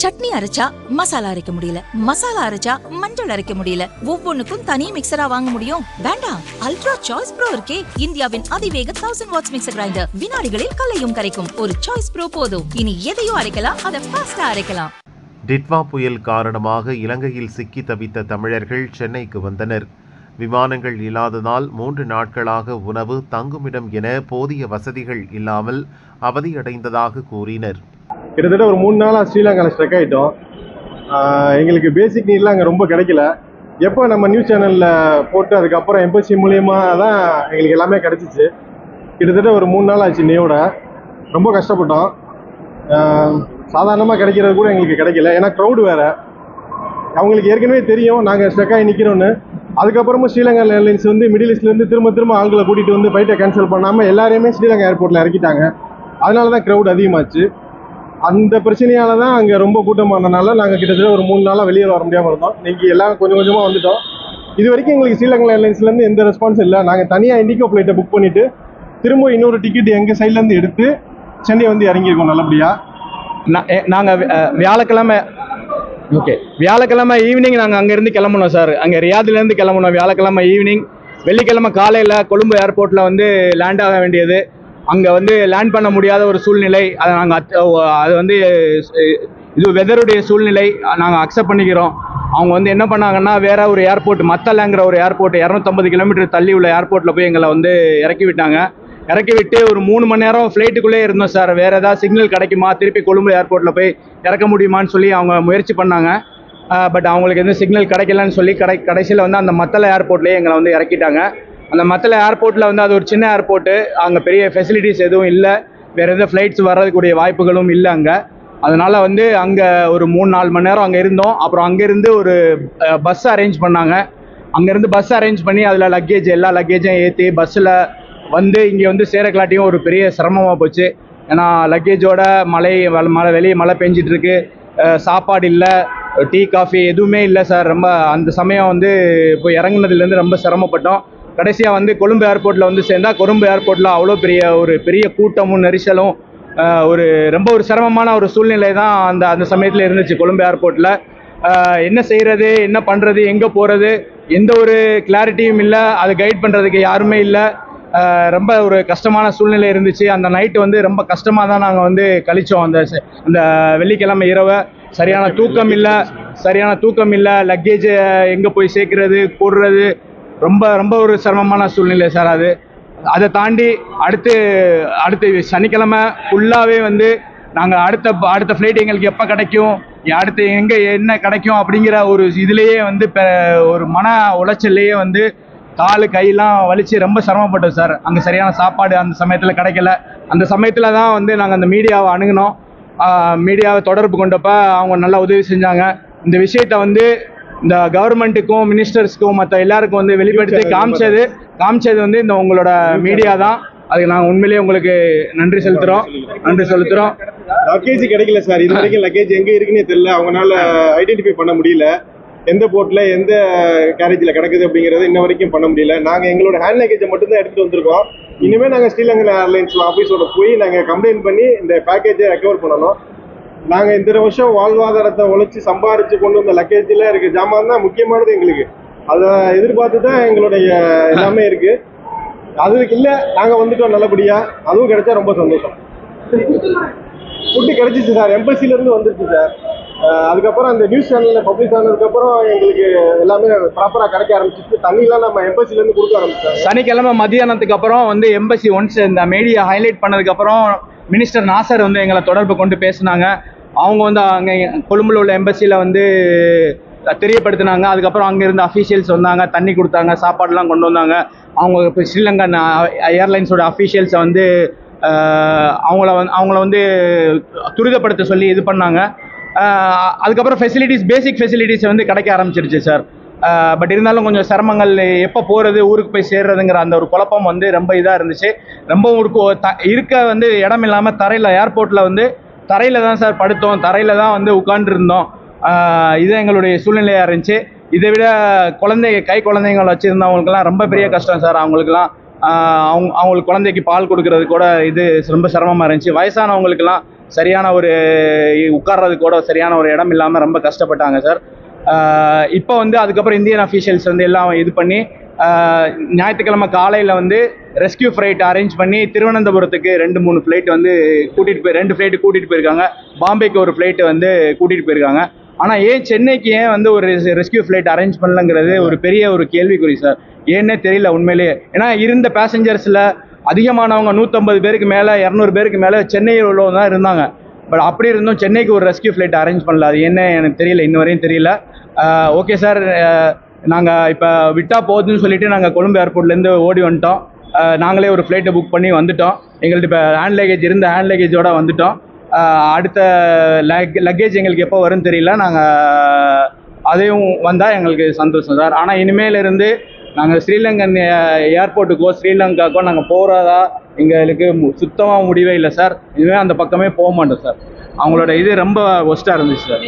சட்னி அரைச்சா மசாலா அரைக்க முடியல, மசாலா அரைச்சா மஞ்சள் அரைக்க முடியல, ஒவ்வொன்னுக்கும் தனி மிக்சரா வாங்க முடியும்? வேண்டாம், அல்ட்ரா சாய்ஸ் ப்ரோ இருக்கே, இந்தியாவின் அதிவேக 1000 வாட்ஸ் மிக்சர் கிரைண்டர், வினாடிகளில் கலையும் கரைக்கும் ஒரு சாய்ஸ் ப்ரோ போதும். இனி எதையும் அரைக்கலாம், அதை ஃபாஸ்டா அரைக்கலாம். டிட்வா புயல் காரணமாக இலங்கையில் சிக்கி தவித்த தமிழர்கள் சென்னைக்கு வந்தனர். விமானங்கள் இல்லாததால் 3 நாட்களாக உணவு, தங்குமிடம் என போதிய வசதிகள் இல்லாமல் அவதியடைந்ததாக கூறினர். கிட்டத்தட்ட ஒரு 3 நாளாக ஸ்ரீலங்காவில் ஸ்ட்ரக் ஆகிட்டோம். எங்களுக்கு பேசிக் நீட்லாம் அங்கே ரொம்ப கிடைக்கல. எப்போ நம்ம நியூஸ் சேனலில் போட்டு அதுக்கப்புறம் எம்பசி மூலியமாக தான் எங்களுக்கு எல்லாமே கிடச்சிச்சு. கிட்டத்தட்ட ஒரு 3 நாள் ஆச்சு இன்னையோட. ரொம்ப கஷ்டப்பட்டோம். சாதாரணமாக கிடைக்கிறது கூட எங்களுக்கு கிடைக்கல. ஏன்னா க்ரௌடு வேறு. அவங்களுக்கு ஏற்கனவே தெரியும் நாங்கள் ஸ்ட்ரக் ஆகி நிற்கிறோன்னு. அதுக்கப்புறமும் ஸ்ரீலங்கா ஏர்லைன்ஸ் வந்து மிடில் ஈஸ்ட்லேருந்து திரும்ப ஆண்களை கூட்டிகிட்டு வந்து ஃப்ளைட்டை கேன்சல் பண்ணாமல் எல்லாரையுமே ஸ்ரீலங்கா ஏர்போர்ட்டில் இறக்கிட்டாங்க. அதனால தான் க்ரௌட் அதிகமாச்சு. அந்த பிரச்சனையால தான் அங்கே ரொம்ப கூட்டமானதுனால நாங்கள் கிட்டத்தட்ட ஒரு 3 நாளாக வெளியே வர முடியாமல் இருந்தோம். இன்றைக்கி எல்லாம் கொஞ்சம் கொஞ்சமாக வந்துட்டோம். இது வரைக்கும் எங்களுக்கு ஸ்ரீலங்கா ஏர்லைன்ஸ்லேருந்து எந்த ரெஸ்பான்ஸ் இல்லை. நாங்கள் தனியாக இண்டிகோ ஃப்ளைட்டை புக் பண்ணிவிட்டு திரும்ப இன்னொரு டிக்கெட் எங்கள் சைட்லேருந்து எடுத்து சென்னை வந்து இறங்கியிருக்கோம் நல்லபடியாக. நாங்கள் வியாழக்கிழமை ஈவினிங் நாங்கள் அங்கேருந்து கிளம்பணும் சார். அங்கே ரியாத்லேருந்து கிளம்பணும் வியாழக்கிழமை ஈவினிங். வெள்ளிக்கிழமை காலையில் கொழும்பு ஏர்போர்ட்டில் வந்து லேண்ட் ஆக வேண்டியது. அங்கே வந்து லேண்ட் பண்ண முடியாத ஒரு சூழ்நிலை. அதை நாங்கள் அது வந்து இது வெதருடைய சூழ்நிலை நாங்கள் அக்செப்ட் பண்ணிக்கிறோம். அவங்க வந்து என்ன பண்ணாங்கன்னா வேற ஒரு ஏர்போர்ட், மத்தலங்கிற ஒரு ஏர்போர்ட் 250 கிலோமீட்டர் தள்ளி உள்ள ஏர்போர்ட்டில் போய் எங்களை வந்து இறக்கி விட்டாங்க. இறக்கி விட்டு ஒரு 3 மணி நேரம் ஃப்ளைட்டுக்குள்ளே இருந்தோம் சார். வேறு ஏதாவது சிக்னல் கிடைக்குமா, திருப்பி கொழும்பு ஏர்போர்ட்டில் போய் இறக்க முடியுமான்னு சொல்லி அவங்க முயற்சி பண்ணாங்க. பட் அவங்களுக்கு எந்த சிக்னல் கிடைக்கலன்னு சொல்லி கடைசியில் வந்து அந்த மத்தள ஏர்போர்ட்லேயே எங்களை வந்து இறக்கிட்டாங்க. அந்த மத்தள ஏர்போர்ட்டில் வந்து அது ஒரு சின்ன ஏர்போர்ட்டு. அங்கே பெரிய ஃபெசிலிட்டிஸ் எதுவும் இல்லை. வேறு எந்த ஃப்ளைட்ஸ் வர்றதுக்கூடிய வாய்ப்புகளும் இல்லை அங்கே. அதனால் வந்து அங்கே ஒரு 3-4 மணி நேரம் அங்கே இருந்தோம். அப்புறம் அங்கேருந்து ஒரு பஸ் அரேஞ்ச் பண்ணாங்க. அங்கேருந்து பஸ் அரேஞ்ச் பண்ணி அதில் எல்லா லக்கேஜும் ஏற்றி பஸ்ஸில் வந்து இங்கே வந்து சேரக்கலாட்டியும் ஒரு பெரிய சிரமமாக போச்சு. ஏன்னா லக்கேஜோட வெளியே மழை பெஞ்சிட்ருக்கு, சாப்பாடு இல்லை, டீ காஃபி எதுவுமே இல்லை சார். ரொம்ப அந்த சமயம் வந்து இப்போ இறங்குனதுலேருந்து ரொம்ப சிரமப்பட்டோம். கடைசியாக வந்து கொழும்பு ஏர்போர்ட்டில் வந்து சேர்ந்தால் கொழும்பு ஏர்போர்ட்டில் அவ்வளோ பெரிய கூட்டமும் நெரிசலும் ரொம்ப ஒரு சிரமமான ஒரு சூழ்நிலை தான் அந்த சமயத்தில் இருந்துச்சு கொழும்பு ஏர்போர்ட்டில். என்ன செய்கிறது, என்ன பண்ணுறது, எங்கே போகிறது, எந்த ஒரு கிளாரிட்டியும் இல்லை. அதை கைட் பண்ணுறதுக்கு யாருமே இல்லை. ரொம்ப ஒரு கஷ்டமான சூழ்நிலை இருந்துச்சு. அந்த நைட்டு வந்து ரொம்ப கஷ்டமாக தான் நாங்கள் வந்து கழித்தோம். அந்த வெள்ளிக்கிழமை இரவை சரியான தூக்கம் இல்லை. லக்கேஜை எங்கே போய் சேர்க்கறது, போடுறது ரொம்ப ஒரு சிரமமான சூழ்நிலை சார். அதை தாண்டி அடுத்து சனிக்கிழமை ஃபுல்லாகவே வந்து நாங்கள் அடுத்த ஃப்ளைட் எங்களுக்கு எப்போ கிடைக்கும், அடுத்து எங்கே என்ன கிடைக்கும் அப்படிங்கிற ஒரு இதுலேயே வந்து ஒரு மன உளைச்சல்லையே வந்து காலு கையெல்லாம் வலிச்சு ரொம்ப சிரமப்பட்டோம் சார். அங்கே சரியான சாப்பாடு அந்த சமயத்தில் கிடைக்கல. அந்த சமயத்தில் தான் வந்து நாங்கள் அந்த மீடியாவை அணுகினோம். மீடியாவை தொடர்பு கொண்டப்போ அவங்க நல்லா உதவி செஞ்சாங்க. இந்த விஷயத்தை வந்து இந்த கவர்மெண்ட்டுக்கும் மினிஸ்டர்ஸ்க்கும் மற்ற எல்லாருக்கும் வந்து வெளிப்படுத்தி காமிச்சது வந்து இந்த உங்களோட மீடியா தான். அதுக்கு நாங்கள் உண்மையிலேயே உங்களுக்கு நன்றி செலுத்துகிறோம். லக்கேஜ் கிடைக்கல சார். இது வரைக்கும் லக்கேஜ் எங்கே இருக்குன்னே தெரியல. அவங்களால ஐடென்டிஃபை பண்ண முடியல. எந்த போர்ட்டில் எந்த கேரேஜில் கிடக்குது அப்படிங்கிறது இன்ன வரைக்கும் பண்ண முடியல. நாங்கள் எங்களோட ஹேண்ட் லக்கேஜை மட்டும்தான் எடுத்துகிட்டு வந்திருக்கோம். இனிமேல் நாங்கள் ஸ்ரீலங்கா ஏர்லைன்ஸ் ஆஃபீஸோட போய் நாங்கள் கம்ப்ளைண்ட் பண்ணி இந்த பேக்கேஜை ரெக்கவர் பண்ணணும். நாங்கள் இந்த வருஷம் வாழ்வாதாரத்தை உழைச்சி சம்பாரித்து கொண்டு வந்த லக்கேஜில் இருக்க ஜாமான் தான் முக்கியமானது எங்களுக்கு. அதை எதிர்பார்த்து தான் எங்களுடைய எல்லாமே இருக்குது. அதுக்கு இல்லை, நாங்கள் வந்துட்டோம் நல்லபடியாக. அதுவும் கிடைச்சா ரொம்ப சந்தோஷம். ஃபுட்டு கிடைச்சிச்சு சார். எம்பசிலேருந்து வந்துருச்சு சார். அதுக்கப்புறம் அந்த நியூஸ் சேனலில் பப்ளிஷ் ஆனதுக்கப்புறம் எங்களுக்கு எல்லாமே ப்ராப்பராக கிடைக்க ஆரம்பிச்சிச்சு. தண்ணிலாம் நம்ம எம்பசிலேருந்து கொடுக்க ஆரம்பிச்சோம். சனிக்கிழமை மதியானத்துக்கு அப்புறம் வந்து எம்பசி ஒன்ஸ் இந்த மீடியா ஹைலைட் பண்ணதுக்கப்புறம் மினிஸ்டர் நாசர் வந்து எங்களை தொடர்பு கொண்டு பேசினாங்க. அவங்க வந்து அங்கே கொழும்புல உள்ள எம்பசியில் வந்து தெரியப்படுத்தினாங்க. அதுக்கப்புறம் அங்கேருந்து அஃபீஷியல்ஸ் வந்தாங்க, தண்ணி கொடுத்தாங்க, சாப்பாடுலாம் கொண்டு வந்தாங்க. அவங்க இப்போ ஸ்ரீலங்கா ஏர்லைன்ஸோட அஃபீஷியல்ஸை வந்து அவங்கள வந்து துரிதப்படுத்த சொல்லி இது பண்ணாங்க. அதுக்கப்புறம் பேசிக் ஃபெசிலிட்டிஸ் வந்து கிடைக்க ஆரம்பிச்சிருச்சு சார். பட் இருந்தாலும் கொஞ்சம் சிரமங்கள், எப்போ போகிறது, ஊருக்கு போய் சேர்றதுங்கிற அந்த ஒரு குழப்பம் வந்து ரொம்ப இதாக இருந்துச்சு. ரொம்ப இருக்க வந்து இடம் இல்லாமல் ஏர்போர்ட்டில் வந்து தரையில் தான் சார் படுத்தோம். தரையில் தான் வந்து உட்காந்துருந்தோம். இது எங்களுடைய சூழ்நிலையாக இருந்துச்சு. இதை விட கை குழந்தைங்களை வச்சுருந்தவங்களுக்குலாம் ரொம்ப பெரிய கஷ்டம் சார். அவங்களுக்கு குழந்தைக்கு பால் கொடுக்கறது கூட இது ரொம்ப சிரமமாக இருந்துச்சு. வயசானவங்களுக்குலாம் சரியான ஒரு உட்கார்றதுக்கு கூட சரியான ஒரு இடம் இல்லாமல் ரொம்ப கஷ்டப்பட்டாங்க சார். இப்போ வந்து அதுக்கப்புறம் இந்தியன் அஃபீஷியல்ஸ் வந்து எல்லாம் இது பண்ணி ஞாயிற்றுக்கிழமை காலையில் வந்து ரெஸ்கியூ ஃப்ளைட் அரேஞ்ச் பண்ணி திருவனந்தபுரத்துக்கு 2-3 ஃப்ளைட் வந்து ரெண்டு ஃப்ளைட்டு கூட்டிகிட்டு போயிருக்காங்க. பாம்பேக்கு ஒரு ஃப்ளைட்டு வந்து கூட்டிகிட்டு போயிருக்காங்க. ஆனால் சென்னைக்கு வந்து ஒரு ரெஸ்கியூ ஃப்ளைட் அரேஞ்ச் பண்ணலங்கிறது ஒரு பெரிய ஒரு கேள்விக்குறி சார். ஏன்னே தெரியல உண்மையிலேயே. ஏன்னா இருந்த பேசஞ்சர்ஸில் அதிகமானவங்க 150 பேருக்கு மேலே 200 பேருக்கு மேலே சென்னையில் உள்ளவங்க தான் இருந்தாங்க. பட் அப்படி இருந்தும் சென்னைக்கு ஒரு ரெஸ்கியூ ஃப்ளைட் அரேஞ்ச் பண்ணல. அது என்ன எனக்கு தெரியல, இன்ன வரையும் தெரியல. ஓகே சார், நாங்கள் இப்போ விட்டா போகுதுன்னு சொல்லிட்டு நாங்கள் கொழும்பு ஏர்போர்ட்லேருந்து ஓடி வந்துட்டோம். நாங்களே ஒரு ஃப்ளைட்டை புக் பண்ணி வந்துட்டோம். எங்கள்கிட்ட இப்போ ஹேண்ட் லக்கேஜோடு வந்துட்டோம். அடுத்த லக்கேஜ் எங்களுக்கு எப்போ வரும்னு தெரியல. நாங்கள் அதையும் வந்தால் எங்களுக்கு சந்தோஷம் சார். ஆனால் இனிமேலிருந்து நாங்கள் ஸ்ரீலங்கன் ஏர்போர்ட்டுக்கோ ஸ்ரீலங்காக்கோ நாங்கள் போகிறதா எங்களுக்கு சுத்தமாக முடிவே இல்லை சார். இனிமேல் அந்த பக்கமே போக மாட்டோம் சார். அவங்களோட இது ரொம்ப ஒஸ்ட்டாக இருந்துச்சு சார்.